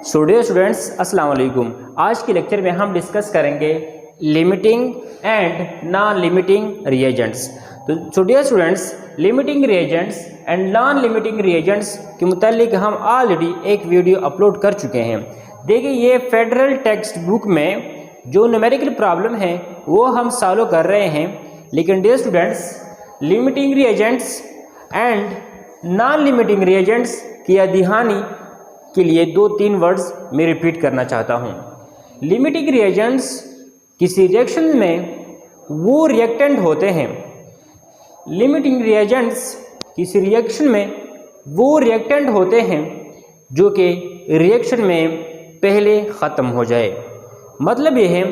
Dear students, अस्सलाम वालेकुम। आज के लेक्चर में हम डिस्कस करेंगे limiting and non limiting reagents. तो dear students, limiting reagents and non limiting reagents के मुतालिक हम ऑलरेडी एक वीडियो अपलोड कर चुके हैं। देखिए, ये फेडरल टेक्स्ट बुक में जो न्यूमेरिकल प्रॉब्लम है वो हम सॉल्व कर रहे हैं। लेकिन dear students, limiting reagents and non limiting reagents की अध्ययनी के लिए 2-3 वर्ड्स मैं रिपीट करना चाहता हूँ। लिमिटिंग रिएजेंट्स किसी रिएक्शन में वो रिएक्टेंट होते हैं। लिमिटिंग रिएजेंट्स किसी रिएक्शन में वो रिएक्टेंट होते हैं जो कि रिएक्शन में पहले ख़त्म हो जाए। मतलब ये है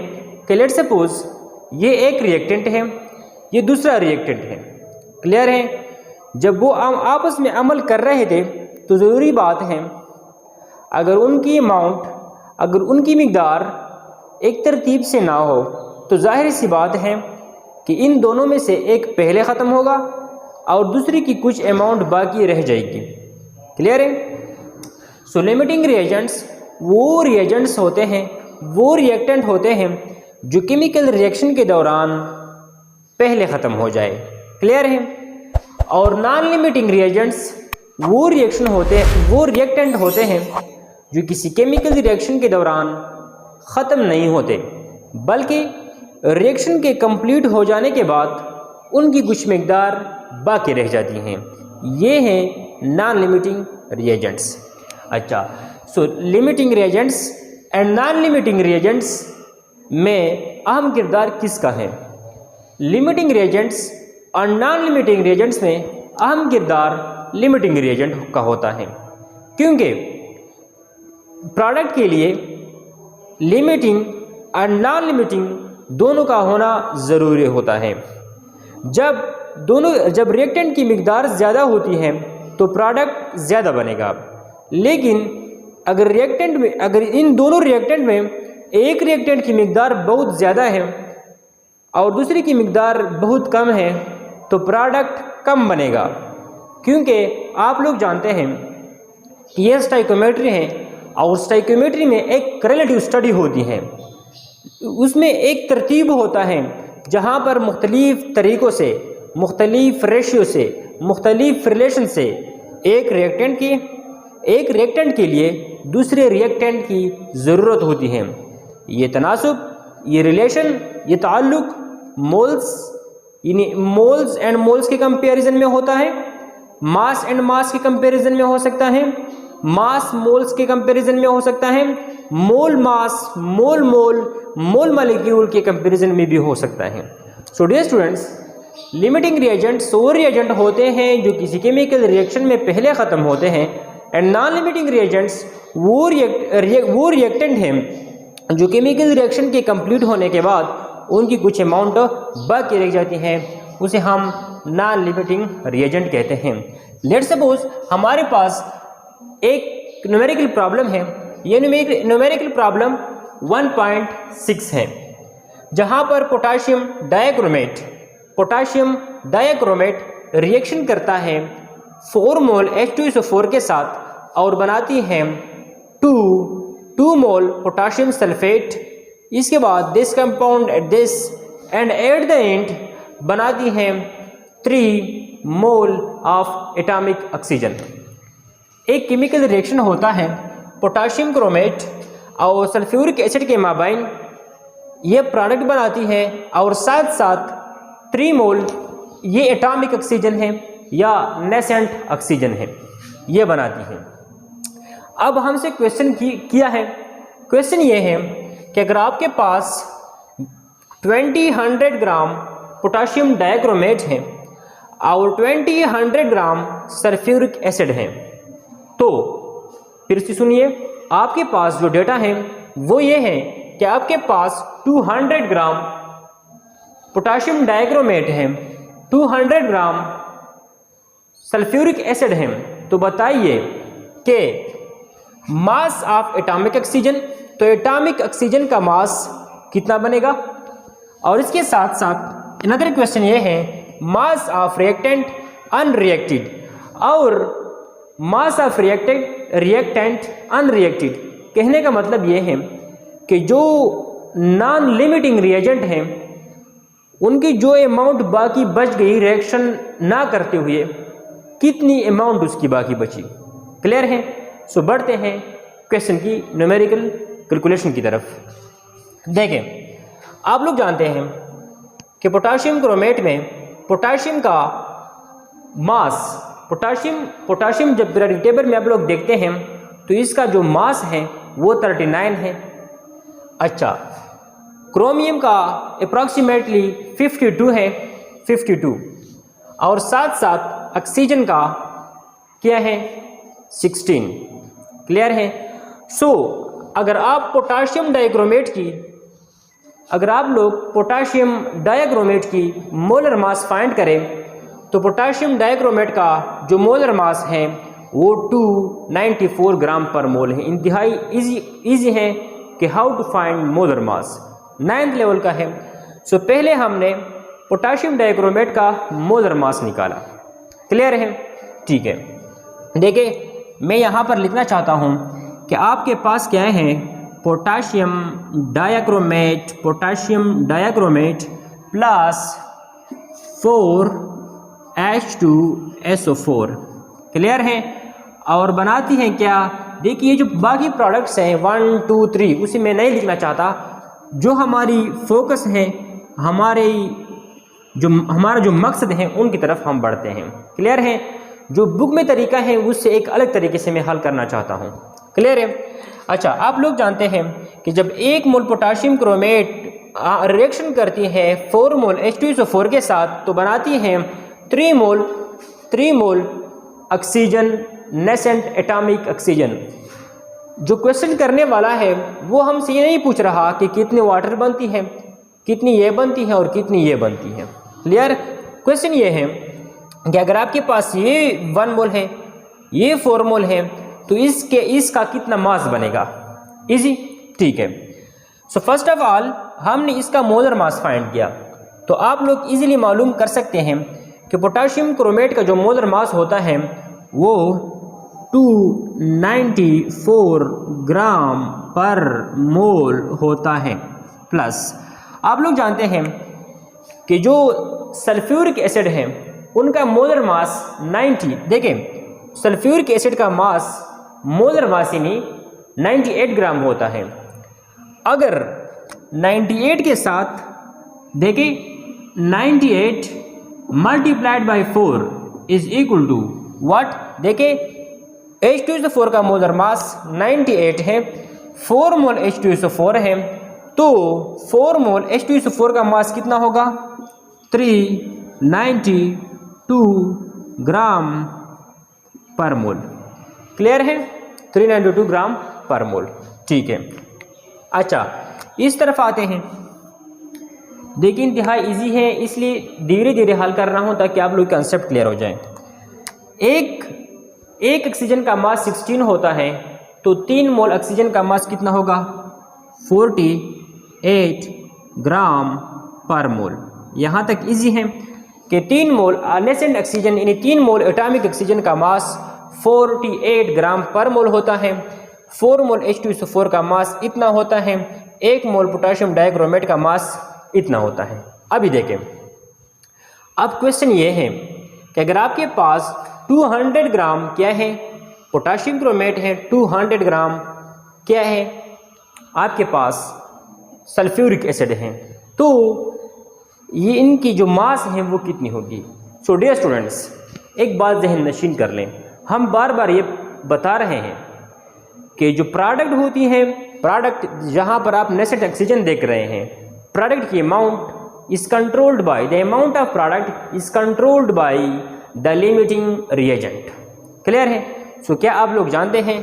कि लेट्स सपोज ये एक रिएक्टेंट है, ये दूसरा रिएक्टेंट है। क्लियर है? जब वो आपस में अमल कर रहे थे तो ज़रूरी बात है अगर उनकी अमाउंट, अगर उनकी मिकदार एक तरतीब से ना हो तो जाहिर सी बात है कि इन दोनों में से एक पहले ख़त्म होगा और दूसरी की कुछ अमाउंट बाकी रह जाएगी। क्लियर है? सो लिमिटिंग रिएजेंट्स वो रिएजेंट्स होते हैं, वो रिएक्टेंट होते हैं जो केमिकल रिएक्शन के दौरान पहले ख़त्म हो जाए। क्लियर है? और नॉन लिमिटिंग रिएजेंट्स वो रिएक्शन होते हैं, वो रिएक्टेंट होते हैं जो किसी केमिकल रिएक्शन के दौरान ख़त्म नहीं होते, बल्कि रिएक्शन के कंप्लीट हो जाने के बाद उनकी कुछ मिकदार बाकी रह जाती हैं। ये हैं नॉन लिमिटिंग रिएजेंट्स। अच्छा, so limiting reagents and non limiting reagents में अहम किरदार किसका है? लिमिटिंग रिएजेंट्स और नॉन लिमिटिंग रिएजेंट्स में अहम किरदार लिमिटिंग रिएजेंट का होता है, क्योंकि प्रोडक्ट के लिए लिमिटिंग और नॉन लिमिटिंग दोनों का होना ज़रूरी होता है। जब रिएक्टेंट की मिकदार ज़्यादा होती है तो प्रोडक्ट ज़्यादा बनेगा। लेकिन अगर इन दोनों रिएक्टेंट में एक रिएक्टेंट की मिकदार बहुत ज़्यादा है और दूसरी की मिकदार बहुत कम है तो प्रोडक्ट कम बनेगा। क्योंकि आप लोग जानते हैं कि यह स्टाइकोमेट्री है और स्टाइकोमेट्री में एक रिलेटिव स्टडी होती है। उसमें एक तरतीब होता है जहां पर मुख्तलिफ तरीक़ों से, मुख्तलिफ रेशियो से, मुख्तलिफ रिलेशन से एक रिएक्टेंट के लिए दूसरे रिएक्टेंट की ज़रूरत होती है। ये तनासुब, ये रिलेशन, ये ताल्लुक़ मोल्स एंड मोल्स के कंपेरिजन में होता है, मास एंड मास के कंपैरिजन में हो सकता है, मास मोल्स के कंपैरिजन में हो सकता है, मोल मास, मोल मॉलिक्यूल के कंपैरिजन में भी हो सकता है। So dear students, limiting reagents वो रिएजेंट होते हैं जो किसी केमिकल रिएक्शन में पहले ख़त्म होते हैं, एंड नॉन लिमिटिंग रिएजेंट्स वो रिएक्टेंट हैं जो केमिकल रिएक्शन के कंप्लीट होने के बाद उनकी कुछ अमाउंट बाकी रह जाती है, उसे हम नॉन लिमिटिंग रिएजेंट कहते हैं। लेट्स सपोज हमारे पास एक न्यूमेरिकल प्रॉब्लम है। ये न्यूमेरिकल प्रॉब्लम 1.6 है, जहां पर पोटाशियम डाइक्रोमेट रिएक्शन करता है 4 मोल H2SO4 के साथ और बनाती है 2 मोल पोटाशियम सल्फेट। इसके बाद this compound and at the end बनाती है 3 मोल ऑफ एटॉमिक ऑक्सीजन। एक केमिकल रिएक्शन होता है पोटाशियम क्रोमेट और सल्फ्यूरिक एसिड के माबाइन, ये प्रोडक्ट बनाती है और साथ साथ 3 मोल ये एटॉमिक ऑक्सीजन है या नेसेंट ऑक्सीजन है, ये बनाती है। अब हमसे क्वेश्चन किया है, क्वेश्चन ये है कि अगर आपके पास 20-100 ग्राम पोटाशियम डाइक्रोमेट है और 20-100 ग्राम सल्फ्यूरिक एसिड है, तो फिर से सुनिए, आपके पास जो डेटा है वो ये है कि आपके पास 200 ग्राम पोटाशियम डाइक्रोमेट है, 200 ग्राम सल्फ्यूरिक एसिड है। तो बताइए कि मास ऑफ एटॉमिक ऑक्सीजन, तो एटॉमिक ऑक्सीजन का मास कितना बनेगा? और इसके साथ साथ अनदर क्वेश्चन ये है मास ऑफ रिएक्टेंट अनरिएक्टेड और मास ऑफ रिएक्टेंट अनरिएक्टेड, कहने का मतलब ये है कि जो नॉन लिमिटिंग रिएजेंट हैं उनकी जो अमाउंट बाकी बच गई रिएक्शन ना करते हुए, कितनी अमाउंट उसकी बाकी बची। क्लियर है? सो बढ़ते हैं क्वेश्चन की न्यूमेरिकल कैलकुलेशन की तरफ। देखें, आप लोग जानते हैं कि पोटाशियम क्रोमेट में पोटाशियम का मास, पोटाशियम जब पीरियोडिक टेबल में आप लोग देखते हैं तो इसका जो मास है वो 39 है। अच्छा, क्रोमियम का अप्रॉक्सीमेटली 52 है, 52, और साथ साथ ऑक्सीजन का क्या है 16। क्लियर है? सो अगर आप पोटाशियम डाइक्रोमेट की मोलर मास फाइंड करें तो पोटाशियम डाइक्रोमेट का जो मोलर मास है वो 294 ग्राम पर मोल है। इंतहाई इजी है कि how to find molar mass, 9th level का है। सो पहले हमने पोटाशियम डाइक्रोमेट का मोलर मास निकाला। क्लियर है? ठीक है। देखिए, मैं यहाँ पर लिखना चाहता हूँ कि आपके पास क्या है, potassium dichromate plus 4H2SO4। Clear है? और बनाती हैं क्या, देखिए ये जो बाकी प्रोडक्ट्स हैं 1 2 3 उसे मैं नहीं लिखना चाहता। जो हमारी फोकस है, हमारा जो मकसद है उनकी तरफ हम बढ़ते हैं। क्लियर है? जो बुक में तरीका है उससे एक अलग तरीके से मैं हल करना चाहता हूँ। क्लियर है? अच्छा, आप लोग जानते हैं कि जब 1 मोल पोटाशियम क्रोमेट रिएक्शन करती है 4 मोल H2SO4 के साथ तो बनाती है 3 मोल ऑक्सीजन, नेसेंट एटॉमिक ऑक्सीजन। जो क्वेश्चन करने वाला है वो हमसे ये नहीं पूछ रहा कि कितने वाटर बनती है, कितनी ये बनती है और कितनी ये बनती है। क्लियर? क्वेश्चन ये है कि अगर आपके पास ये 1 मोल है, ये 4 मोल है, तो इसका कितना मास बनेगा। इजी? ठीक है। सो फर्स्ट ऑफ ऑल हमने इसका मोलर मास फाइंड किया, तो आप लोग इजीली मालूम कर सकते हैं कि पोटाशियम क्रोमेट का जो मोलर मास होता है वो 294 ग्राम पर मोल होता है। प्लस आप लोग जानते हैं कि जो सल्फ्यूरिक एसिड है उनका मोलर मास 90। देखें, सल्फ्यूरिक एसिड का मास मोलर मास यानी 98 ग्राम होता है। अगर 98 के साथ देखें 98 multiplied by 4 is equal to what. देखें, H2SO4 का मोलर मास 98 है, 4 मोल H2SO4 है, तो 4 मोल H2SO4 का मास कितना होगा 392 ग्राम पर मोल। क्लियर है? 392 ग्राम पर मोल। ठीक है। अच्छा, इस तरफ आते हैं। देखिए, इंतहाई इजी है, इसलिए धीरे धीरे हल कर रहा हूं ताकि आप लोग कंसेप्ट क्लियर हो जाए। एक ऑक्सीजन का मास 16 होता है, तो 3 मोल ऑक्सीजन का मास कितना होगा 48 ग्राम पर मोल। यहाँ तक इजी है कि 3 मोल नेसेंट ऑक्सीजन यानी 3 मोल एटॉमिक ऑक्सीजन का मास 48 ग्राम पर मोल होता है। 4 मोल H2SO4 का मास इतना होता है। 1 मोल पोटाशियम डाइक्रोमेट का मास इतना होता है। अभी देखें, अब क्वेश्चन ये है कि अगर आपके पास 200 ग्राम क्या है पोटाशियम क्रोमेट है, 200 ग्राम क्या है आपके पास सल्फ्यूरिक एसिड है, तो ये इनकी जो मास है वो कितनी होगी। सो डियर स्टूडेंट्स, एक बात जहन नशीन कर लें, हम बार बार ये बता रहे हैं कि जो प्रोडक्ट होती है, प्रोडक्ट जहाँ पर आप नेसेंट ऑक्सीजन देख रहे हैं, प्रोडक्ट की amount is controlled by the amount of product is controlled by the limiting reagent. Clear है? सो क्या आप लोग जानते हैं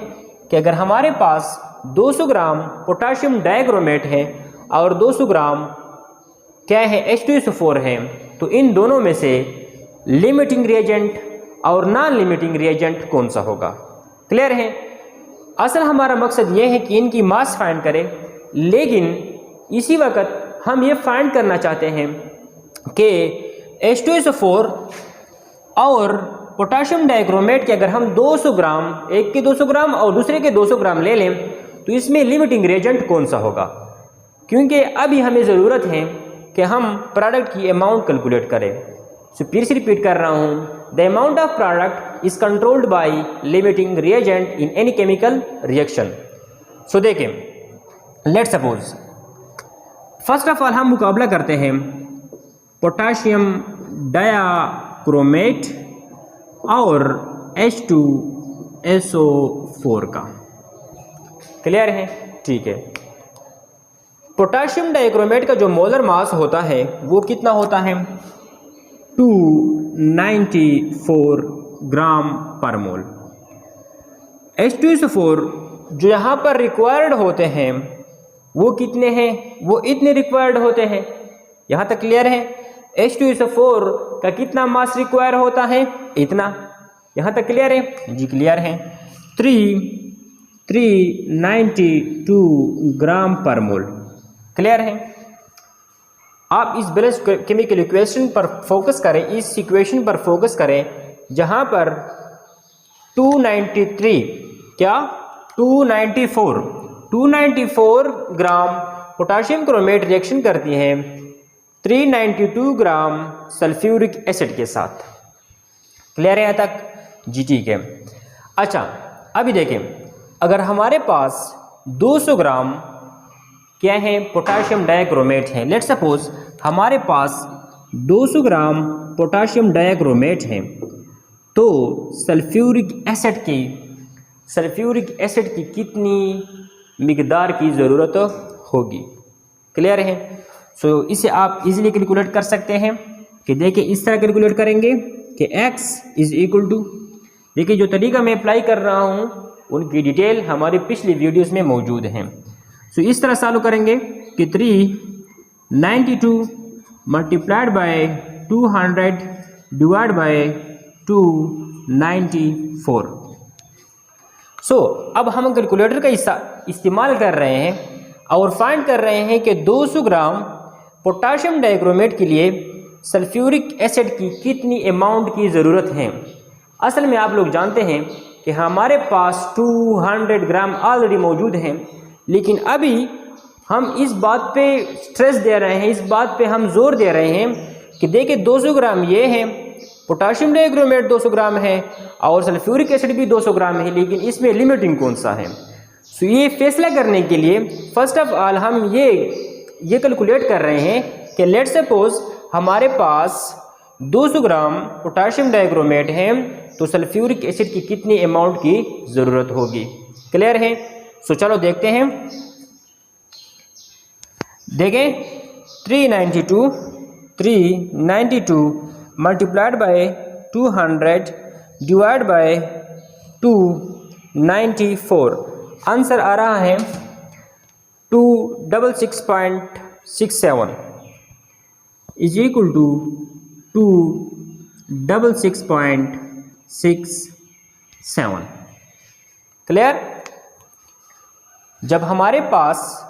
कि अगर हमारे पास 200 ग्राम पोटाशियम डाइक्रोमेट है और 200 ग्राम क्या है H2SO4 है, तो इन दोनों में से लिमिटिंग रिएजेंट और नॉन लिमिटिंग रिएजेंट कौन सा होगा। क्लियर है? असल हमारा मकसद ये है कि इनकी मास फाइंड करें, लेकिन इसी वक्त हम ये फाइंड करना चाहते हैं कि H2SO4 और पोटाशियम डाइक्रोमेट के अगर हम 200 ग्राम, एक के 200 ग्राम और दूसरे के 200 ग्राम ले लें तो इसमें लिमिटिंग रिएजेंट कौन सा होगा, क्योंकि अभी हमें ज़रूरत है कि हम प्रोडक्ट की अमाउंट कैलकुलेट करें। सो फिर से रिपीट कर रहा हूँ, the amount of product is controlled by limiting reagent in any chemical reaction. So देखें, let suppose first of all हम मुकाबला करते हैं पोटाशियम डायाक्रोमेट और H2SO4 का। क्लियर है? ठीक है। पोटाशियम डाइक्रोमेट का जो मोलर मास होता है वो कितना होता है? 294 ग्राम पर मोल। H2SO4 जो यहाँ पर रिक्वायर्ड होते हैं वो कितने हैं? वो इतने रिक्वायर्ड होते हैं। यहाँ तक क्लियर है? H2SO4 का कितना मास रिक्वायर होता है? इतना। यहाँ तक क्लियर है? जी क्लियर है। 392 ग्राम पर मोल। क्लियर है? आप इस बैलेंस केमिकल इक्वेशन पर फोकस करें, इस इक्वेशन पर फोकस करें जहाँ पर 293 क्या 294 ग्राम पोटाशियम क्रोमेट रिएक्शन करती है 392 ग्राम सल्फ्यूरिक एसिड के साथ। क्लियर है यहाँ तक? जी ठीक है। अच्छा, अभी देखें, अगर हमारे पास 200 ग्राम क्या है पोटाशियम डाइक्रोमेट है, लेट्स सपोज हमारे पास 200 ग्राम पोटाशियम डाइक्रोमेट है, तो सल्फ्यूरिक एसिड की कितनी मिकदार की ज़रूरत होगी? क्लियर है? सो इसे आप इजीली कैलकुलेट कर सकते हैं कि देखिए इस तरह कैलकुलेट करेंगे कि x इज इक्वल टू, देखिए जो तरीका मैं अप्लाई कर रहा हूँ उनकी डिटेल हमारी पिछली वीडियोस में मौजूद हैं। सो इस तरह सॉल्व करेंगे कि 392 मल्टीप्लाइड बाय 200 डिवाइड बाय 294। सो अब हम कैलकुलेटर का इस्तेमाल कर रहे हैं और फाइंड कर रहे हैं कि 200 ग्राम पोटाशियम डाइक्रोमेट के लिए सल्फ्यूरिक एसिड की कितनी अमाउंट की ज़रूरत है। असल में आप लोग जानते हैं कि हमारे पास 200 ग्राम ऑलरेडी मौजूद हैं, लेकिन अभी हम इस बात पे स्ट्रेस दे रहे हैं, इस बात पे हम जोर दे रहे हैं कि देखिए 200 ग्राम ये है, पोटाशियम डाइक्रोमेट 200 ग्राम है और सल्फ्यूरिक एसिड भी 200 ग्राम है, लेकिन इसमें लिमिटिंग कौन सा है। सो ये फैसला करने के लिए फर्स्ट ऑफ ऑल हम ये कैलकुलेट कर रहे हैं कि लेट सपोज हमारे पास 200 ग्राम पोटाशियम डाइक्रोमेट है, तो सल्फ्यूरिक एसिड की कितनी अमाउंट की ज़रूरत होगी। क्लियर है? सो चलो देखते हैं। देखें 392 multiplied by 200 divide by 294, answer आ रहा है 266.67 इज इक्वल टू 266.67। क्लियर? जब हमारे पास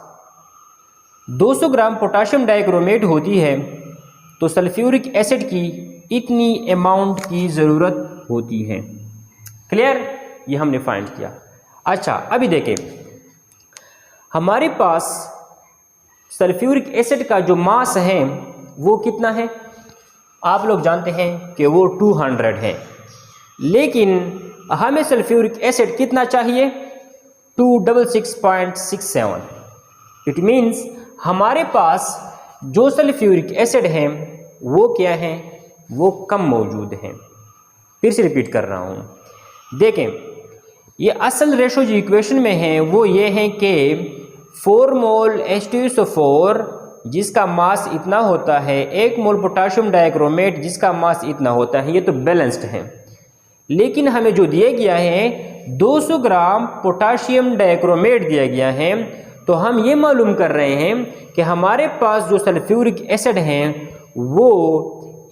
200 ग्राम पोटाशियम डाइक्रोमेट होती है तो सल्फ्यूरिक एसिड की इतनी अमाउंट की ज़रूरत होती है। क्लियर? ये हमने फाइंड किया। अच्छा, अभी देखें हमारे पास सल्फ्यूरिक एसिड का जो मास है वो कितना है? आप लोग जानते हैं कि वो 200 है, लेकिन हमें सल्फ्यूरिक एसिड कितना चाहिए? 266.67। इट मीन्स हमारे पास जो सल्फ्यूरिक एसिड है वो क्या है? वो कम मौजूद है। फिर से रिपीट कर रहा हूँ, देखें ये असल रेशो जो इक्वेशन में है वो ये है कि 4 मोल H2SO4 जिसका मास इतना होता है, 1 मोल पोटाशियम डाइक्रोमेट जिसका मास इतना होता है, ये तो बैलेंस्ड है। लेकिन हमें जो दिया गया है 200 ग्राम पोटाशियम डाइक्रोमेट दिया गया है, तो हम ये मालूम कर रहे हैं कि हमारे पास जो सल्फ्यूरिक एसिड हैं वो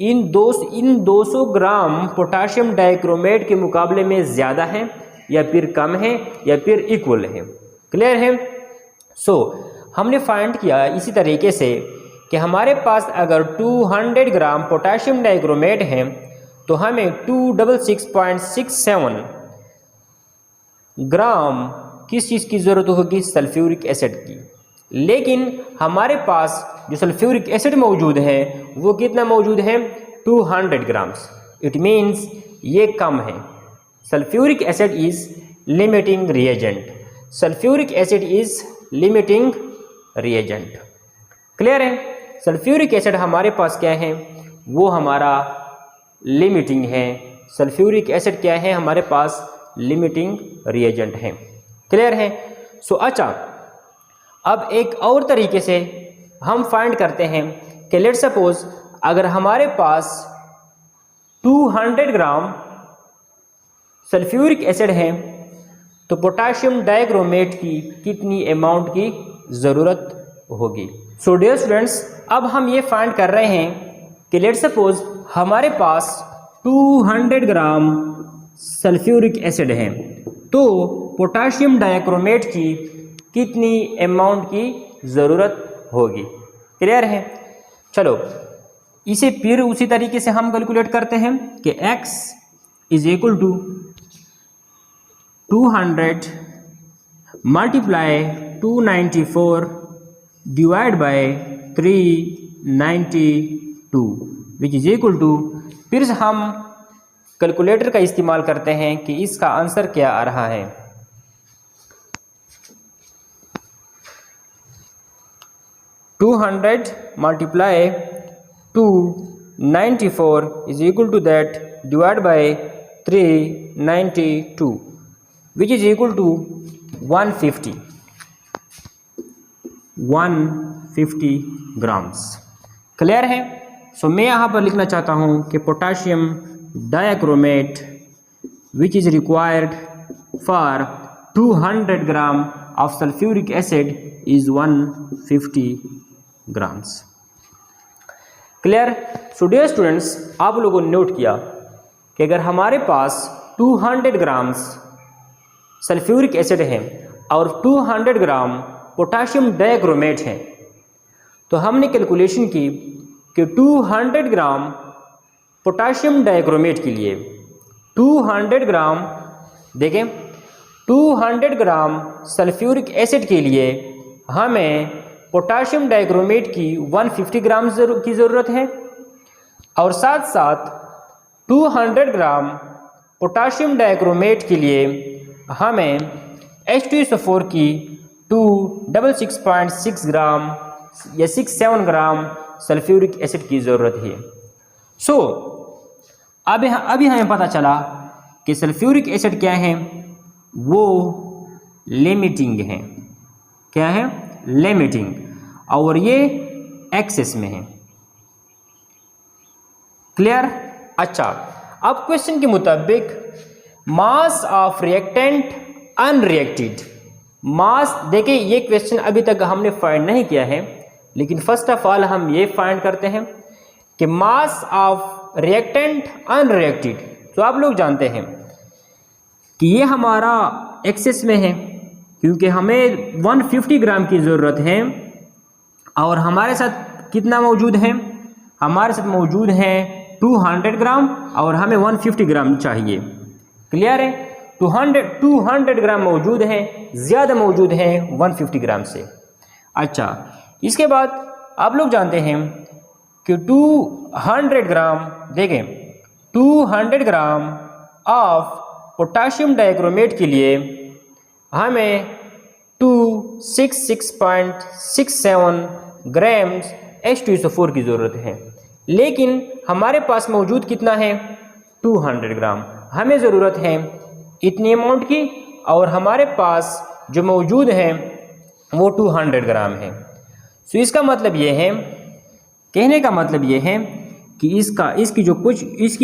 इन 200 ग्राम पोटाशियम डाइक्रोमेट के मुकाबले में ज़्यादा है या फिर कम है या फिर इक्वल है। क्लियर है? सो हमने फाइंड किया इसी तरीके से कि हमारे पास अगर 200 ग्राम पोटाशियम डाइक्रोमेट है तो हमें 266.67 ग्राम किस चीज़ की ज़रूरत होगी, सल्फ्यूरिक एसिड की। लेकिन हमारे पास जो सल्फ्यूरिक एसिड मौजूद है वो कितना मौजूद है, 200 ग्राम्स। इट मीन्स ये कम है। Sulphuric acid is limiting reagent, sulphuric acid is limiting reagent. Clear है? सल्फ्यूरिक एसिड हमारे पास क्या है, वो हमारा लिमिटिंग है। सल्फ्यूरिक एसिड क्या है, हमारे पास लिमिटिंग रिएजेंट है। क्लियर है? सो अच्छा, अब एक और तरीके से हम फाइंड करते हैं कि लेट्स सपोज अगर हमारे पास 200 ग्राम सल्फ्यूरिक एसिड है तो पोटाशियम डाइक्रोमेट की कितनी अमाउंट की ज़रूरत होगी। सो डियर स्टूडेंट्स, अब हम ये फाइंड कर रहे हैं कि लेट्स सपोज हमारे पास 200 ग्राम सल्फ्यूरिक एसिड है तो पोटाशियम डाइक्रोमेट की कितनी अमाउंट की ज़रूरत होगी। क्लियर है? चलो इसे फिर उसी तरीके से हम कैलकुलेट करते हैं कि x is equal to 200 multiply 294 divide by 392 which is equal to, फिर से हम कैलकुलेटर का इस्तेमाल करते हैं कि इसका आंसर क्या आ रहा है। To 200 multiply 294 is equal to that divide by 392 which is equal to 150 grams. Clear है? सो मैं यहाँ पर लिखना चाहता हूँ कि potassium dichromate which is required for 200 gram of sulphuric acid is 150 grams. Clear? So dear students, आप लोगों ने नोट किया कि अगर हमारे पास 200 ग्राम्स सल्फ्यूरिक एसिड है और 200 ग्राम पोटाशियम डाइक्रोमेट है तो हमने कैलकुलेशन की कि 200 ग्राम पोटाशियम डाइक्रोमेट के लिए 200 ग्राम, देखें 200 ग्राम सल्फ्यूरिक एसिड के लिए हमें पोटाशियम डाइक्रोमेट की 150 ग्राम की ज़रूरत है और साथ साथ 200 ग्राम पोटाशियम डाइक्रोमेट के लिए हमें H2SO4 की 266.6 ग्राम या 67 ग्राम सल्फ्यूरिक एसिड की ज़रूरत है। सो अभी हमें पता चला कि सल्फ्यूरिक एसिड क्या है, वो लिमिटिंग है। क्या है? लिमिटिंग, और ये एक्सेस में है। क्लियर? अच्छा, अब क्वेश्चन के मुताबिक मास ऑफ रिएक्टेंट अनरिएक्टेड, मास, देखिए ये क्वेश्चन अभी तक हमने फाइंड नहीं किया है, लेकिन फर्स्ट ऑफ ऑल हम ये फाइंड करते हैं कि मास ऑफ रिएक्टेंट अनरिएक्टेड। तो आप लोग जानते हैं कि ये हमारा एक्सेस में है क्योंकि हमें 150 ग्राम की ज़रूरत है और हमारे साथ कितना मौजूद है, हमारे साथ मौजूद है 200 ग्राम और हमें 150 ग्राम चाहिए। क्लियर है? 200 ग्राम मौजूद है, ज़्यादा मौजूद है 150 ग्राम से। अच्छा, इसके बाद आप लोग जानते हैं कि 200 ग्राम, देखें 200 ग्राम ऑफ पोटाशियम डाइक्रोमेट के लिए हमें 266.67 ग्राम्स H2SO4 की ज़रूरत है, लेकिन हमारे पास मौजूद कितना है, 200 ग्राम। हमें ज़रूरत है इतनी अमाउंट की और हमारे पास जो मौजूद है वो 200 ग्राम है। सो इसका मतलब ये है, कहने का मतलब ये है कि इसकी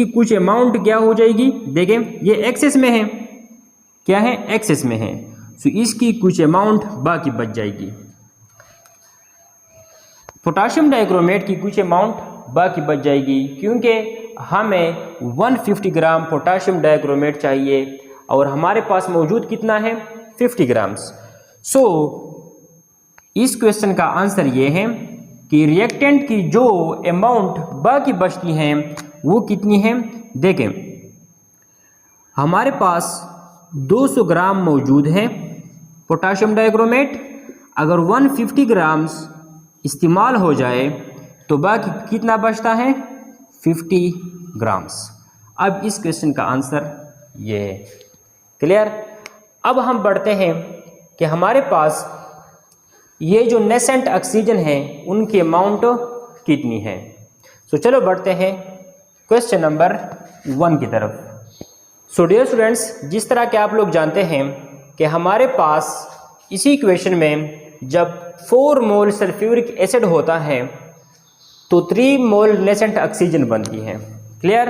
कुछ अमाउंट क्या हो जाएगी, देखें ये एक्सेस में है, क्या है, एक्सेस में है। सो इसकी कुछ अमाउंट बाकी बच जाएगी। पोटाशियम डाइक्रोमेट की कुछ अमाउंट बाकी बच जाएगी क्योंकि हमें 150 ग्राम पोटाशियम डाइक्रोमेट चाहिए और हमारे पास मौजूद कितना है, 50 ग्राम्स। सो इस क्वेश्चन का आंसर ये है कि रिएक्टेंट की जो अमाउंट बाकी बचती हैं वो कितनी है। देखें हमारे पास 200 ग्राम मौजूद है पोटाशियम डाइक्रोमेट, अगर 150 ग्राम्स इस्तेमाल हो जाए तो बाकी कितना बचता है 50 ग्राम्स। अब इस क्वेश्चन का आंसर ये है। क्लियर। अब हम बढ़ते हैं कि हमारे पास ये जो नेसेंट ऑक्सीजन है उनकी अमाउंट कितनी है। सो चलो बढ़ते हैं क्वेश्चन नंबर 1 की तरफ। सो डियर स्टूडेंट्स, जिस तरह के आप लोग जानते हैं कि हमारे पास इसी इक्वेशन में जब 4 मोल सल्फ्यूरिक एसिड होता है तो 3 मोल नेसेंट ऑक्सीजन बनती है। क्लियर।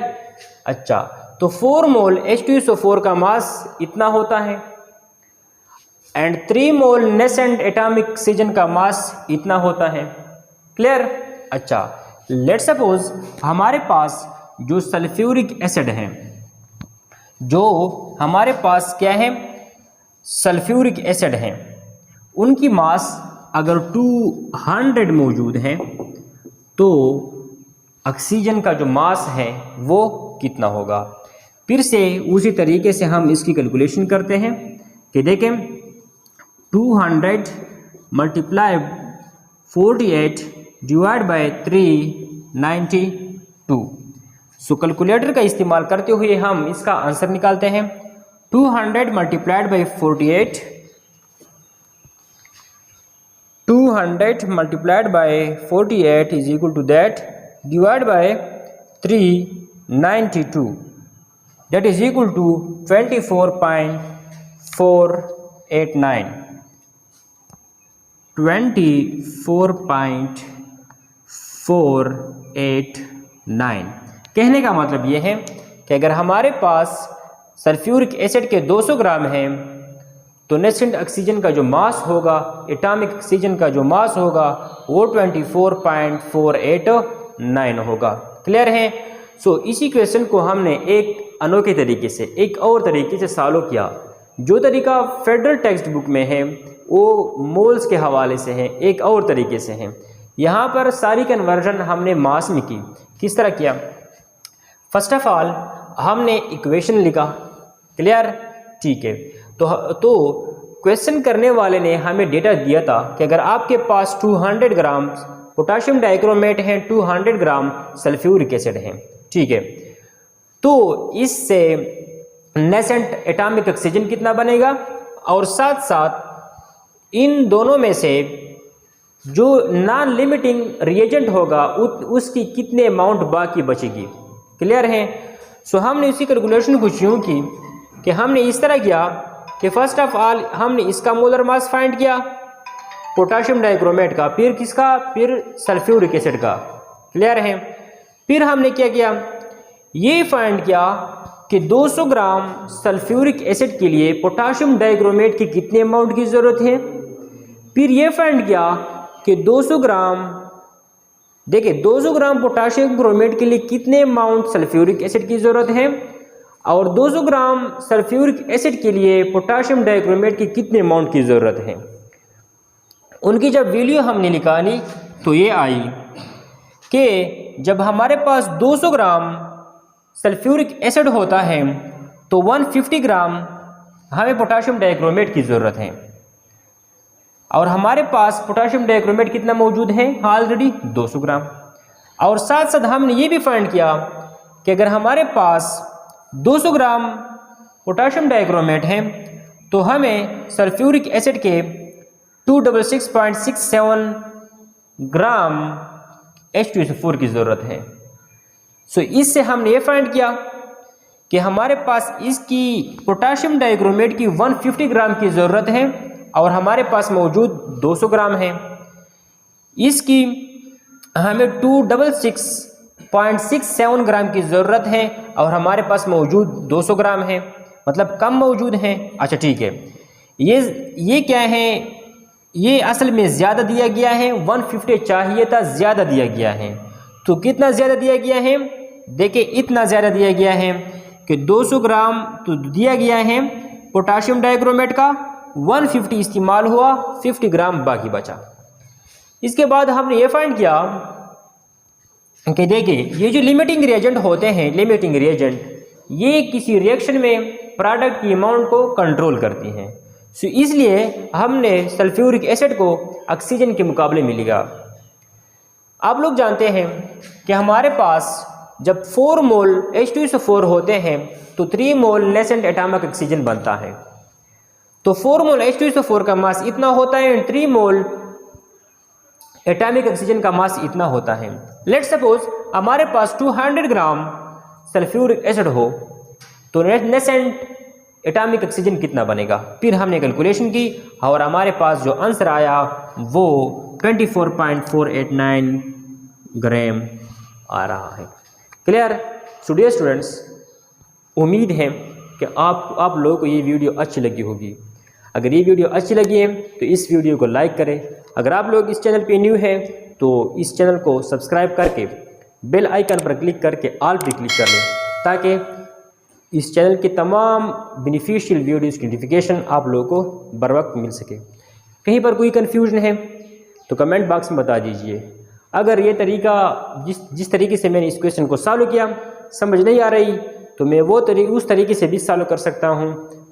अच्छा, तो 4 मोल H2SO4 का मास इतना होता है and 3 mole nascent atomic oxygen का मास इतना होता है। क्लियर। अच्छा, लेट्स सपोज हमारे पास जो सल्फ्यूरिक एसिड है, जो हमारे पास क्या है सल्फ्यूरिक एसिड है, उनकी मास अगर 200 मौजूद है तो ऑक्सीजन का जो मास है वो कितना होगा। फिर से उसी तरीके से हम इसकी कैलकुलेशन करते हैं कि देखें 200 multiply 48 divide by 392। So calculator का इस्तेमाल करते हुए हम इसका आंसर निकालते हैं। 200 multiplied by 48, 200 multiplied by 48 is equal to that divide by 392, that is equal to 24.489। 24.489। कहने का मतलब ये है कि अगर हमारे पास सल्फ्यूरिक एसिड के 200 ग्राम हैं तो नेसेंट ऑक्सीजन का जो मास होगा, एटॉमिक ऑक्सीजन का जो मास होगा वो 24.489 होगा। क्लियर है। सो इसी क्वेश्चन को हमने एक अनोखे तरीके से, एक और तरीके से सॉल्व किया। जो तरीका फेडरल टेक्स्ट बुक में है वो मोल्स के हवाले से है, एक और तरीके से है। यहाँ पर सारी कन्वर्जन हमने मास में की। किस तरह किया? फर्स्ट ऑफ ऑल हमने इक्वेशन लिखा। क्लियर। ठीक है। तो क्वेश्चन करने वाले ने हमें डेटा दिया था कि अगर आपके पास 200 ग्राम पोटाशियम डाइक्रोमेट है, 200 ग्राम सल्फ्यूरिक एसिड है, ठीक है, तो इससे नेसेंट एटॉमिक ऑक्सीजन कितना बनेगा और साथ साथ इन दोनों में से जो नॉन लिमिटिंग रिएजेंट होगा उसकी कितने अमाउंट बाकी बचेगी। क्लियर है। सो हमने इसी कैलकुलेशन को यूँ की कि हमने इस तरह किया कि फर्स्ट ऑफ ऑल हमने इसका मोलर मास फाइंड किया पोटाशियम डाइक्रोमेट का, फिर किसका, फिर सल्फ्यूरिक एसिड का। क्लियर है। फिर हमने क्या किया, ये फाइंड किया कि 200 ग्राम सल्फ्यूरिक एसिड के लिए पोटाशियम डाइक्रोमेट की कितने अमाउंट की ज़रूरत है। फिर ये फाइंड किया कि 200 ग्राम, देखिए 200 ग्राम पोटाशियम क्रोमेट के लिए कितने अमाउंट सल्फ्यूरिक एसिड की ज़रूरत है और 200 ग्राम सल्फ्यूरिक एसिड के लिए पोटाशियम डाइक्रोमेट की कितने अमाउंट की ज़रूरत है। उनकी जब वैल्यू हमने निकाली तो ये आई कि जब हमारे पास 200 ग्राम सल्फ्यूरिक एसिड होता है तो 150 ग्राम हमें पोटाशियम डाइक्रोमेट की ज़रूरत है और हमारे पास पोटाशियम डाइक्रोमेट कितना मौजूद है ऑलरेडी 200 ग्राम। और साथ साथ हमने ये भी फाइंड किया कि अगर हमारे पास 200 ग्राम पोटाशियम डाइक्रोमेट है तो हमें सल्फ्यूरिक एसिड के 266.67 ग्राम H2SO4 की ज़रूरत है। सो इससे हमने ये फाइंड किया कि हमारे पास इसकी पोटाशियम डाइक्रोमेट की 150 ग्राम की ज़रूरत है और हमारे पास मौजूद 200 ग्राम है। इसकी हमें 266.67 ग्राम की ज़रूरत है और हमारे पास मौजूद 200 ग्राम है, मतलब कम मौजूद है। अच्छा ठीक है, ये क्या है, ये असल में ज़्यादा दिया गया है, 150 चाहिए था, ज़्यादा दिया गया है। तो कितना ज़्यादा दिया गया है, देखिए इतना ज़्यादा दिया गया है कि 200 ग्राम तो दिया गया है पोटाशियम डाइक्रोमेट का, 150 इस्तेमाल हुआ, 50 ग्राम बाकी बचा। इसके बाद हमने ये फाइंड किया कि देखिए ये जो लिमिटिंग रिएजेंट होते हैं, लिमिटिंग रिएजेंट ये किसी रिएक्शन में प्रोडक्ट की अमाउंट को कंट्रोल करती हैं। सो इसलिए हमने सल्फ्यूरिक एसिड को ऑक्सीजन के मुकाबले में लिया। आप लोग जानते हैं कि हमारे पास जब 4 मोल H2SO4 होते हैं तो 3 मोल नेसेंट एटॉमिक ऑक्सीजन बनता है। तो 4 मोल H2SO4 का मास इतना होता है एंड 3 मोल एटॉमिक ऑक्सीजन का मास इतना होता है। लेट्स सपोज हमारे पास 200 ग्राम सल्फ्यूरिक एसिड हो तो नेसेंट एटॉमिक ऑक्सीजन कितना बनेगा। फिर हमने कैलकुलेशन की और हमारे पास जो आंसर आया वो 24.489 ग्राम आ रहा है। क्लियर स्टूडेंट्स, उम्मीद है कि आप लोगों को ये वीडियो अच्छी लगी होगी। अगर ये वीडियो अच्छी लगी है तो इस वीडियो को लाइक करें। अगर आप लोग इस चैनल पे न्यू हैं तो इस चैनल को सब्सक्राइब करके बेल आइकन पर क्लिक करके ऑल पे क्लिक कर लें ताकि इस चैनल के तमाम बेनिफिशियल वीडियोज़ की नोटिफिकेशन आप लोगों को बर वक्त मिल सके। कहीं पर कोई कन्फ्यूजन है तो कमेंट बॉक्स में बता दीजिए। अगर ये तरीका जिस तरीके से मैंने इस क्वेश्चन को सॉल्व किया समझ नहीं आ रही तो मैं उस तरीके से भी सॉल्व कर सकता हूँ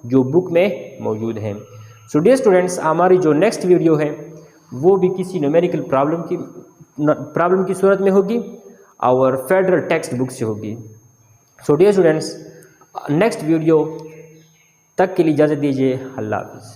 जो बुक में मौजूद है। सो डियर स्टूडेंट्स, हमारी जो नेक्स्ट वीडियो है वो भी किसी न्यूमेरिकल प्रॉब्लम की सूरत में होगी और फेडरल टेक्स्ट बुक से होगी। So dear students, next video तक के लिए इजाज़त दीजिए। अल्लाह हाफ़िज़।